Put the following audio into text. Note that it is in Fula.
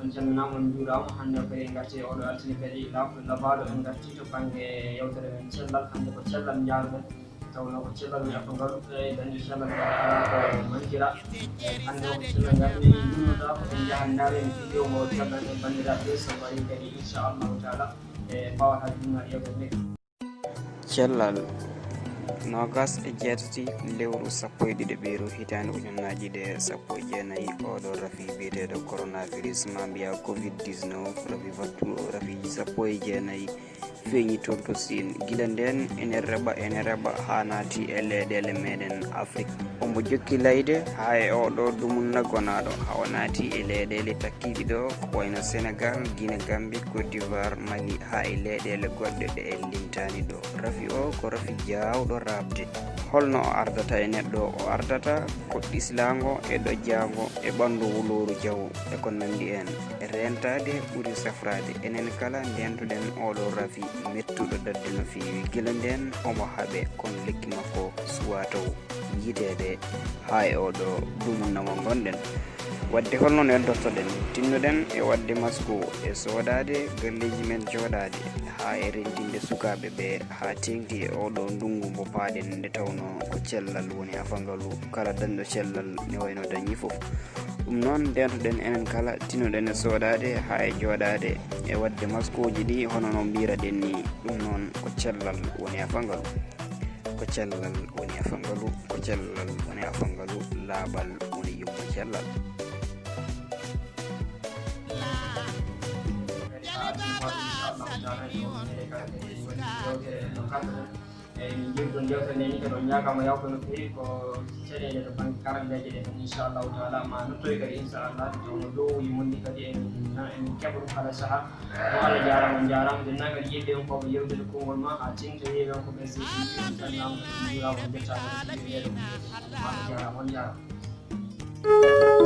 on calminama on juurama hande kadi en garti oɗo altini kadi labaɗo en garti to banggue yewtere men cellal hande ko cellal jaaruɗen tawno ko cellal mi afa ngalu dañde cellal ala ko mankira hande o ko cellal ngal ni yumnoɗa ko en jahan ndaaren vidéo mo cellal e bandiraɓe so wayi kadi inchallahu taala mbawata jumna yewtere nde cellal nogas e jeetati lewru sappo e ɗiɗi ɓeeru hitande ujunnaji ɗe sappo e jeenayyi oɗo rafi biyeteɗo coronavirus ma mbiya covid-19 rafi wattu rafiji sappo e jeenayyi feeñi toon to Sine gila nden ene reɓa ha naati e leyɗele meɗen Afrique omo jokki layde ha e oɗo dumunna gonaɗo ha o naati e leyɗele takkiɗi ɗo ko wayno Sénégal, Guinée, Gambie, Côte d'Ivoire, Mali ha e leyɗele goɗɗe ɗe en limtani ɗo. Rafi o ko rafi jawɗo rabde holno o ardata e neɗɗo o ardata ko ɗislago e ɗojjago e ɓandu wuluru jaw e ko nandi en rentade ɓuuri safrade enen kala ndentuɗen oɗo rafi mettuɗo dadde no fewi gila nden omo haaɓe kono lekki makko suwa taw yitede ha e oɗo dumunamo gonɗen wadde holno nden dottoɗen tinnoɗen e wadde masque e sodade galleji men joɗade ha e rentinde sukaɓe ɓe ha tengti e oɗo ndungu mo paaɗen nde tawno ko cellal woni afangalu kala dañɗo cellal ne wayno dañi foof ɗum noon ndentoɗen enen kala tinnoɗen e sodade ha e joɗade e wadde masque uji ɗi hono no mbiraɗen ni ɗum noon ko cellal woni afangalu ko cellal woni afangalu ko cellal woni afangalu laaɓal woni yummo cellal min jewɗon jewtere nde ni kadi on ñagama yawko no fewi ko caɗele to banggue karandeje ɗe tan inchallahu taala ma nottoy kadi inchallah tawno dow yimonni kadi en keɓa ɗum kala saaha o Allah jarama on jarama dennagal kadi yidde on koɓe yewtude konngol ma ha tinta yeewi on koɓe seeɗi calminama jurama on jettama ɗum yeeɗo ma jarama on jarama